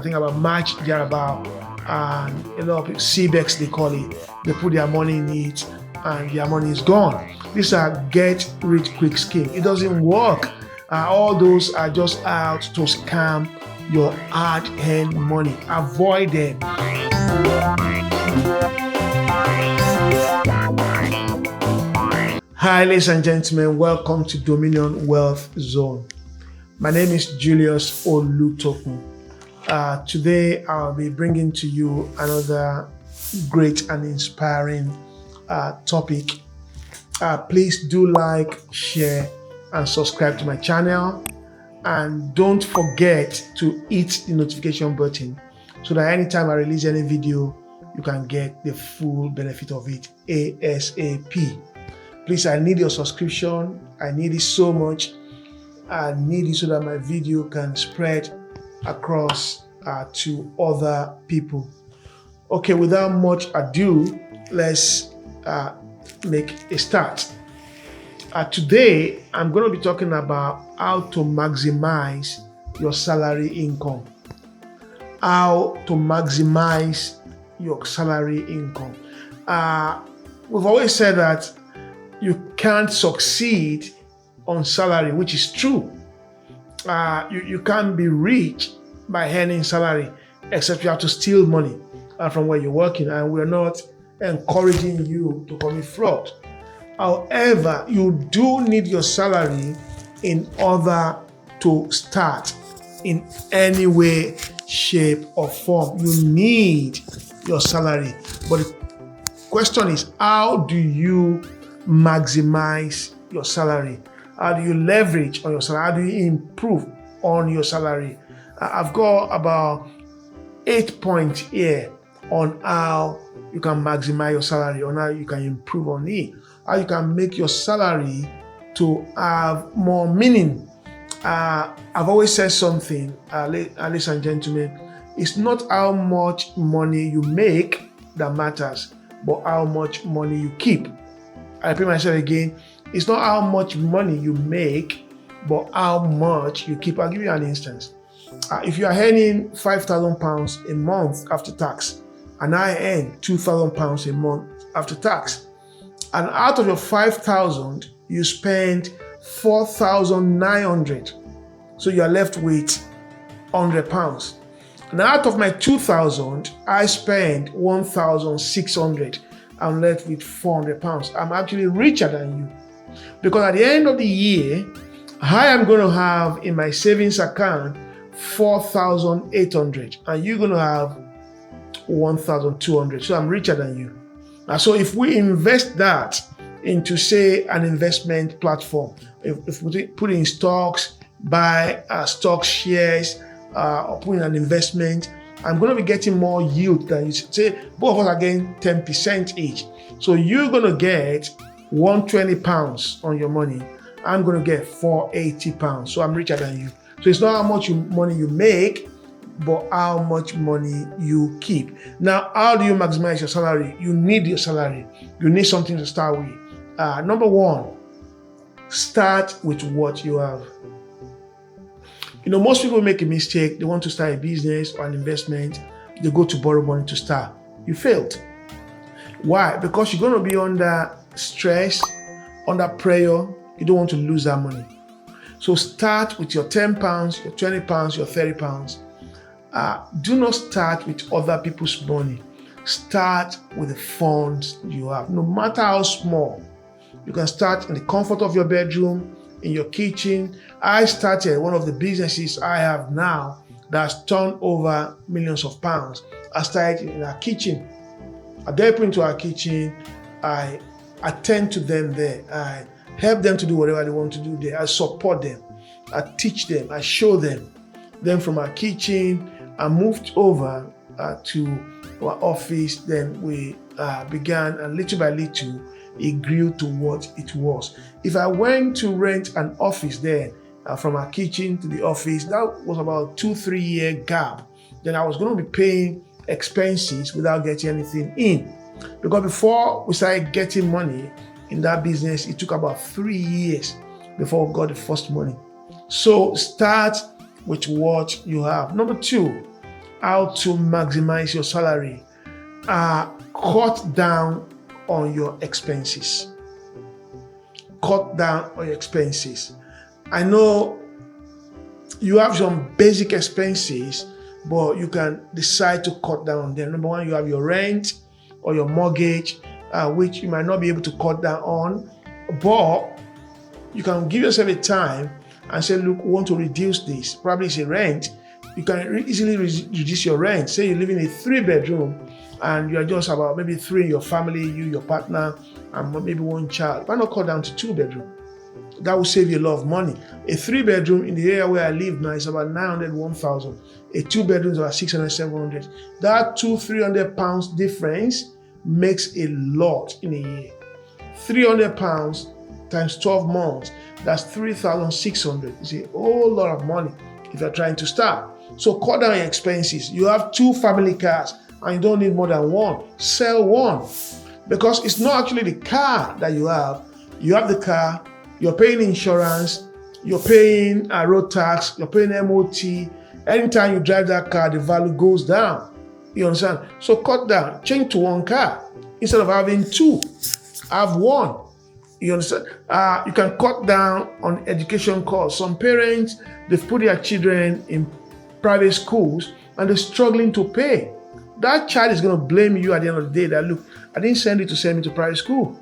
I think about March, thereabout, and a lot of people, CBEX they call it, they put their money in it and their money is gone. These are get rich quick scheme. It doesn't work. All those are just out to scam your hard-earned money. Avoid them. Hi, ladies and gentlemen, welcome to Dominion Wealth Zone. My name is Julius Olutoku. Today, I'll be bringing to you another great and inspiring topic. Please do like, share, and subscribe to my channel. And don't forget to hit the notification button so that anytime I release any video, you can get the full benefit of it ASAP. Please, I need your subscription. I need it so much. I need it so that my video can spread across to other people. Okay, without much ado, let's make a start. Today, I'm going to be talking about how to maximize your salary income. How to maximize your salary income. We've always said that you can't succeed on salary, which is true. You can't be rich by earning salary, except you have to steal money from where you're working, and we're not encouraging you to commit fraud. However, you do need your salary in order to start in any way, shape, or form. You need your salary. But the question is, how do you maximize your salary? How do you leverage on your salary? How do you improve on your salary? I've got about 8 points here on how you can maximize your salary, on how you can improve on it, how you can make your salary to have more meaning. I've always said something, ladies and gentlemen, it's not how much money you make that matters, but how much money you keep. I repeat myself again, it's not how much money you make, but how much you keep. I'll give you an instance. If you are earning £5,000 a month after tax, and I earn £2,000 a month after tax, and out of your 5,000, you spend 4,900, so you are left with £100. And out of my 2,000, I spend 1,600. I'm left with £400. I'm actually richer than you, because at the end of the year, I am going to have in my savings account 4,800, and you're going to have 1,200. So I'm richer than you. So if we invest that into, say, an investment platform, if we put in stocks, buy stock shares, or put in an investment, I'm going to be getting more yield than you. Say both of us are getting 10% each. So you're going to get £120 on your money. I'm going to get £480. So I'm richer than you. So it's not how much money you make, but how much money you keep. Now, how do you maximize your salary? You need your salary. You need something to start with. Number one, start with what you have. You know, most people make a mistake. They want to start a business or an investment. They go to borrow money to start. You failed. Why? Because you're going to be under stress, under pressure. You don't want to lose that money. So start with your £10, your £20, your £30. Do not start with other people's money. Start with the funds you have, no matter how small. You can start in the comfort of your bedroom, in your kitchen. I started one of the businesses I have now that's turned over millions of pounds. I started in our kitchen. I delve into our kitchen. I attend to them there. I help them to do whatever they want to do there. I support them. I teach them. I show them. Then from our kitchen, I moved over to our office. Then we began, and little by little, it grew to what it was. If I went to rent an office there, from our kitchen to the office, that was about 2-3 year gap. Then I was going to be paying expenses without getting anything in. Because before we started getting money in that business, it took about 3 years before we got the first money. So start with what you have. Number two, how to maximize your salary. Cut down on your expenses. Cut down on your expenses. I know you have some basic expenses, but you can decide to cut down on them. Number one, you have your rent or your mortgage, which you might not be able to cut down on, but you can give yourself a time and say, look, we want to reduce this. Probably it's a rent. You can easily reduce your rent. Say you live in a 3-bedroom and you're just about maybe 3 in your family, you, your partner, and maybe 1 child. Why not cut down to 2-bedroom? That will save you a lot of money. A 3-bedroom in the area where I live now is about 900, 1,000. A 2-bedroom is about 600, 700. That 200-300 pounds difference makes a lot in a year. 300 pounds times 12 months, that's 3,600. It's a whole lot of money if you're trying to start. So cut down your expenses. You have 2 family cars and you don't need more than 1. Sell 1. Because it's not actually the car that you have. You have the car, you're paying insurance, you're paying road tax, you're paying MOT. Anytime you drive that car, the value goes down. You understand? So cut down, change to 1 car. Instead of having 2, have 1. You understand? You can cut down on education costs. Some parents, they've put their children in private schools and they're struggling to pay. That child is going to blame you at the end of the day that, look, I didn't send you to send me to private school.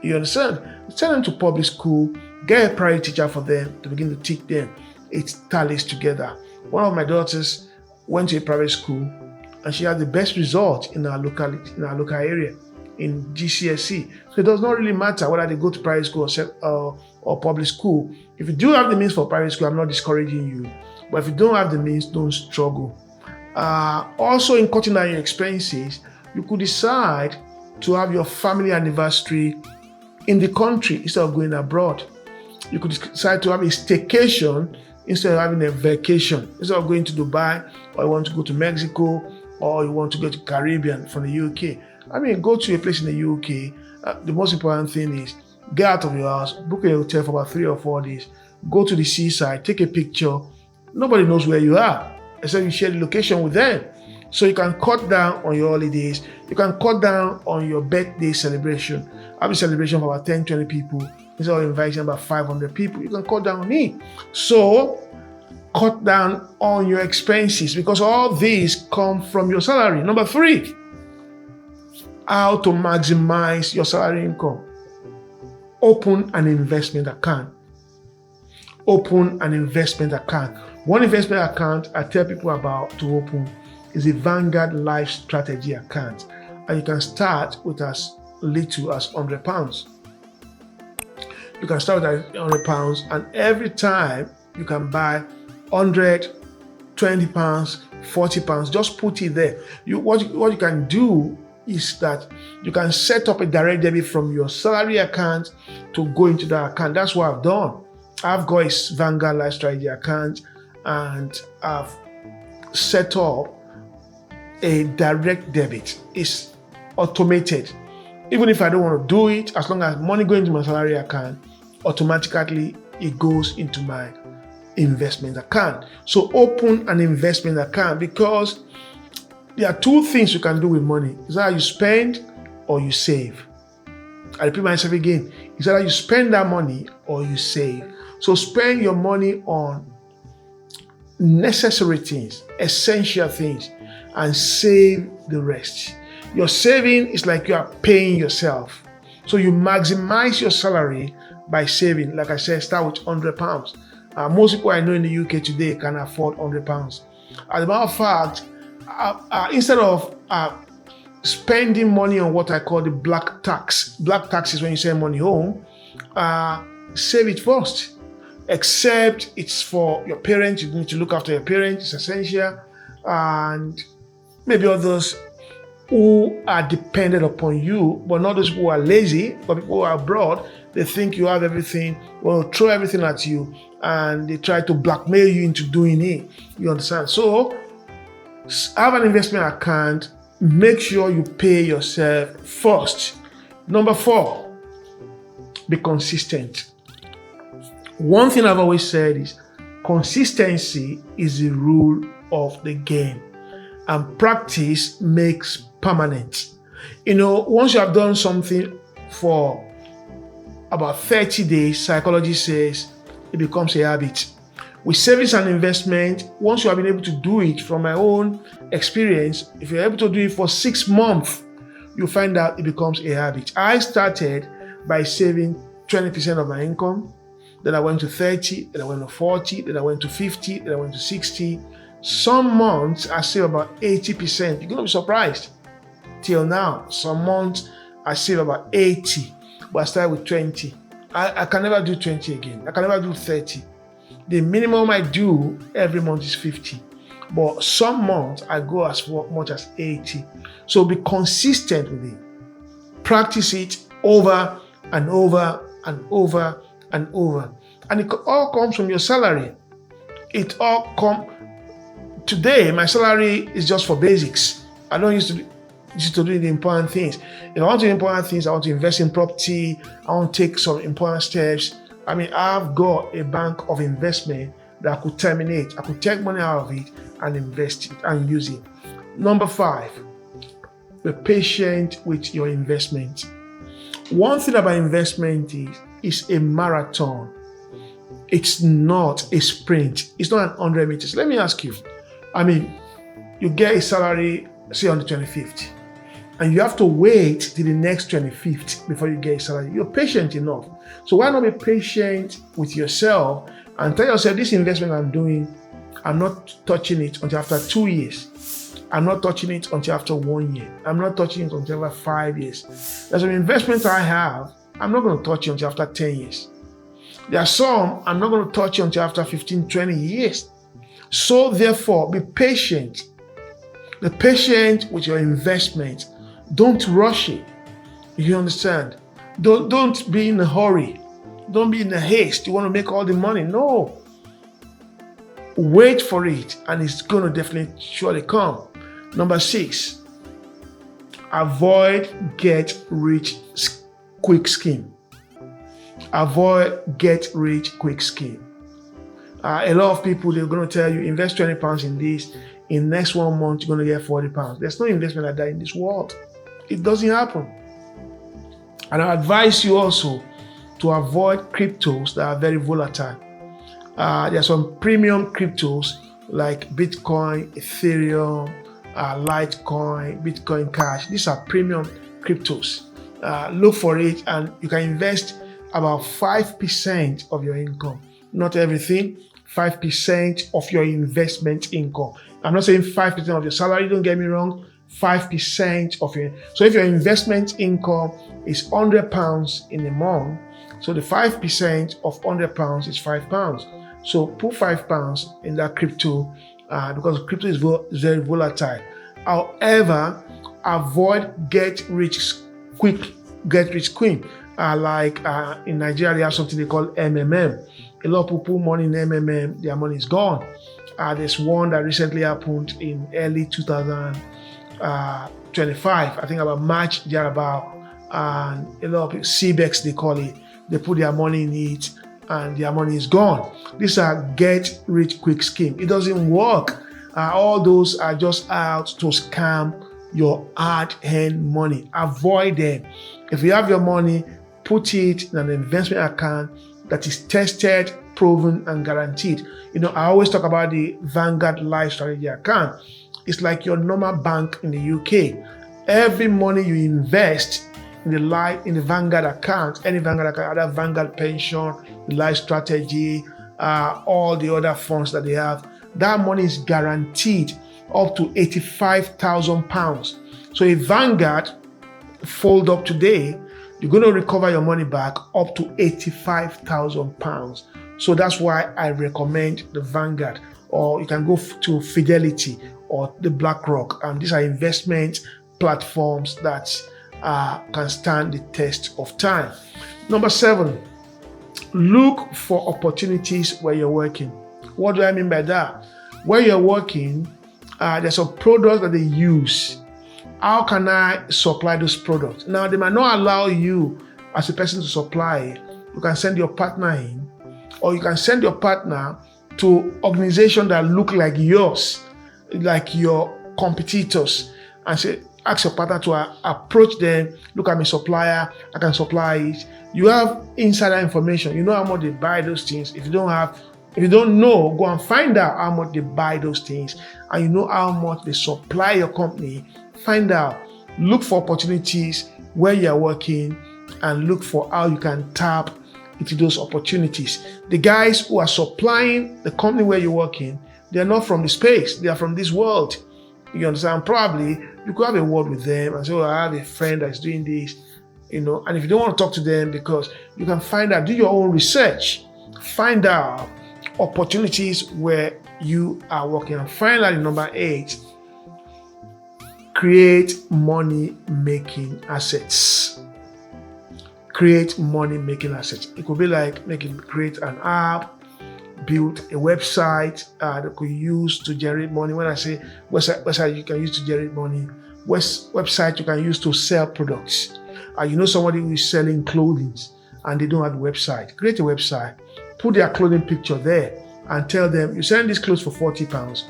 You understand? Send them to public school, get a private teacher for them to begin to teach them. It tallies together. One of my daughters went to a private school and she had the best result in our locality, in our local area, in GCSE. So it does not really matter whether they go to private school or public school. If you do have the means for private school, I'm not discouraging you. But if you don't have the means, don't struggle. Also, in cutting down your expenses, you could decide to have your family anniversary in the country instead of going abroad. You could decide to have a staycation instead of having a vacation. Instead of going to Dubai, or you want to go to Mexico, or you want to go to Caribbean from the UK. I mean, go to a place in the UK. The most important thing is get out of your house, book a hotel for about 3 or 4 days, go to the seaside, take a picture. Nobody knows where you are, except you share the location with them. So you can cut down on your holidays. You can cut down on your birthday celebration. Have a celebration for about 10, 20 people. Instead of inviting about 500 people, you can cut down on it. So cut down on your expenses because all these come from your salary. Number 3, how to maximize your salary income. Open an investment account. Open an investment account. One investment account I tell people about to open is a Vanguard Life Strategy account. And you can start with as little as £100. You can start with £100 and every time you can buy £100, £20, £40. Just put it there. What you can do is that you can set up a direct debit from your salary account to go into that account. That's what I've done. I've got a Vanguard Life Strategy account and I've set up a direct debit. It's automated. Even if I don't want to do it, as long as money goes into my salary account, automatically it goes into my investment account. So open an investment account because there are 2 things you can do with money. It's either you spend or you save. I repeat myself again. It's either you spend that money or you save. So spend your money on necessary things, essential things, and save the rest. Your saving is like you are paying yourself. So you maximize your salary by saving. Like I said, start with £100. Most people I know in the UK today can afford £100. As a matter of fact, instead of spending money on what I call the black tax. Black tax is when you send money home. Save it first. Except it's for your parents. You need to look after your parents. It's essential. And maybe others who are dependent upon you, but not those who are lazy, but people who are abroad. They think you have everything, will throw everything at you, and they try to blackmail you into doing it. You understand? So have an investment account. Make sure you pay yourself first. Number 4, be consistent. One thing I've always said is consistency is the rule of the game. and practice makes permanent. Once you have done something for about 30 days, psychology says it becomes a habit. With savings and investment, once you have been able to do it, from my own experience, if you're able to do it for 6 months, you'll find out it becomes a habit. I started by saving 20% of my income, then I went to 30, then I went to 40, then I went to 50, then I went to 60. Some months I save about 80%. You're going to be surprised. Till now, some months I save about 80, but I started with 20. I can never do 20 again. I can never do 30. The minimum I do every month is 50. But some months I go as much as 80. So be consistent with it. Practice it over and over and over and over. And it all comes from your salary. Today, my salary is just for basics. I don't used to do the important things. If I want to do important things, I want to invest in property, I want to take some important steps. I've got a bank of investment that I could terminate. I could take money out of it and invest it and use it. Number 5, be patient with your investment. One thing about investment is a marathon. It's not a sprint. It's not 100 meters. Let me ask you. You get a salary, say on the 25th, and you have to wait till the next 25th before you get a salary. You're patient enough. So why not be patient with yourself and tell yourself, this investment I'm doing, I'm not touching it until after 2 years. I'm not touching it until after 1 year. I'm not touching it until after 5 years. There's some investments I have, I'm not going to touch it until after 10 years. There are some I'm not going to touch it until after 15, 20 years. So therefore, be patient. Be patient with your investment. Don't rush it. You understand? Don't be in a hurry. Don't be in a haste. You want to make all the money. No. Wait for it, and it's going to definitely surely come. Number 6, avoid get-rich-quick scheme. Avoid get-rich-quick scheme. A lot of people, they're going to tell you, invest 20 pounds in this. In next 1 month, you're going to get 40 pounds. There's no investment like that in this world. It doesn't happen. And I advise you also to avoid cryptos that are very volatile. There are some premium cryptos like Bitcoin, Ethereum, Litecoin, Bitcoin Cash. These are premium cryptos. Look for it, and you can invest about 5% of your income. Not everything, 5% of your investment income. I'm not saying 5% of your salary, don't get me wrong, 5% of your. So if your investment income is £100 in a month, so the 5% of £100 is £5. So put £5 in that crypto because crypto is very volatile. However, avoid get rich quick. Like in Nigeria, they have something they call MMM. A lot of people put money in MMM, their money is gone. There's one that recently happened in early 2025, I think about March, thereabout, and a lot of people, CBEX they call it, they put their money in it and their money is gone. These are get rich quick scheme. It doesn't work. All those are just out to scam your hard-earned money. Avoid them. If you have your money, put it in an investment account that is tested, proven, and guaranteed. I always talk about the Vanguard Life Strategy account. It's like your normal bank in the UK. Every money you invest in the Vanguard account, any Vanguard account, either Vanguard Pension, Life Strategy, all the other funds that they have, that money is guaranteed up to £85,000. So if Vanguard fold up today, you're going to recover your money back up to £85,000. So that's why I recommend the Vanguard, or you can go to Fidelity or the BlackRock. These are investment platforms that can stand the test of time. Number 7, look for opportunities where you're working. What do I mean by that? Where you're working, there's some products that they use. How can I supply those products? Now, they might not allow you as a person to supply it. You can send your partner in, or you can send your partner to organizations that look like yours, like your competitors and say, ask your partner to approach them. Look at my supplier, I can supply it. You have insider information. You know how much they buy those things. If you don't know, go and find out how much they buy those things, and you know how much they supply your company. Find out. Look for opportunities where you are working and look for how you can tap into those opportunities. The guys who are supplying the company where you're working, they are not from the space, they are from this world. You understand? Probably you could have a word with them and say, oh, I have a friend that's doing this, and if you don't want to talk to them, because you can find out, do your own research, find out opportunities where you are working. And finally, number 8, create money-making assets. Create money-making assets. It could be like create an app, build a website that could use to generate money. When I say website you can use to generate money, website you can use to sell products. Somebody who is selling clothing and they don't have a website. Create a website, put their clothing picture there, and tell them, you sell these clothes for £40.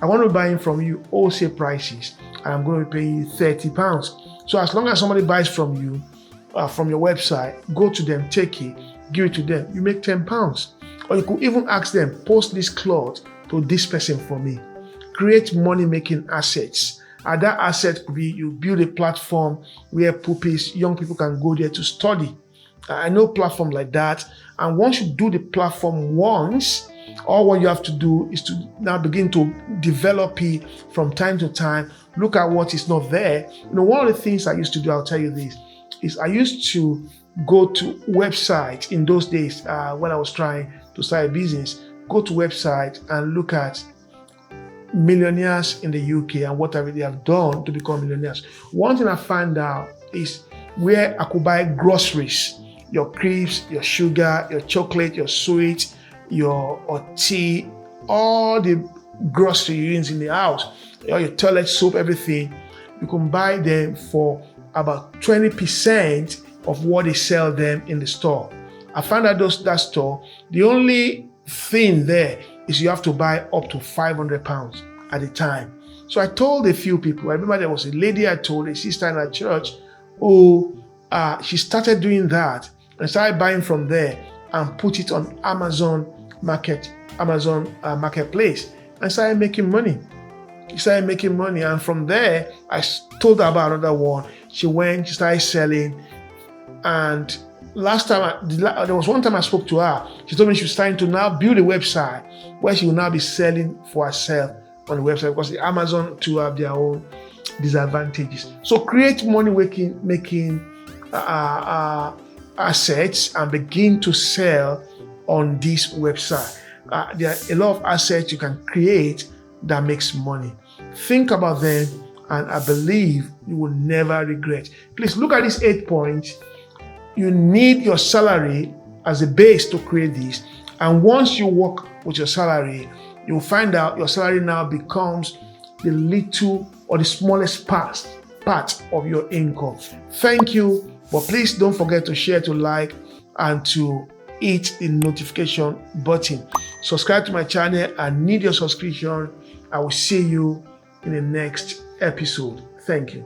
I want to buy in from you wholesale prices, and I'm going to pay you £30. So as long as somebody buys from you, from your website, go to them, take it, give it to them, you make £10. Or you could even ask them, post this cloth to this person for me. Create money-making assets. And that asset could be you build a platform where young people can go there to study. I know platform like that. And once you do the platform once, all what you have to do is to now begin to develop it from time to time. Look at what is not there. One of the things I used to do, I'll tell you this, is I used to go to websites in those days when I was trying to start a business. Go to websites and look at millionaires in the UK and what they have done to become millionaires. One thing I found out is where I could buy groceries, your crisps, your sugar, your chocolate, your sweet, your tea, all the grocery you use in the house, your toilet soap, everything. You can buy them for about 20% of what they sell them in the store. I found out that store, the only thing there is you have to buy up to £500 at a time. So I told a few people, I remember there was a lady I told, a sister in our church, who she started doing that and started buying from there and put it on Amazon marketplace and started making money. She started making money, and from there, I told her about another one. She started selling, and there was one time I spoke to her. She told me she was trying to now build a website where she will now be selling for herself on the website, because the Amazon too have their own disadvantages. So create money-making assets and begin to sell on this website. There are a lot of assets you can create that makes money. Think about them, and I believe you will never regret. Please look at these 8 points. You need your salary as a base to create this. And once you work with your salary, you'll find out your salary now becomes the little or the smallest part of your income. Thank you, but please don't forget to share, to like, and to hit the notification button. Subscribe to my channel. I need your subscription. I will see you in the next episode. Thank you.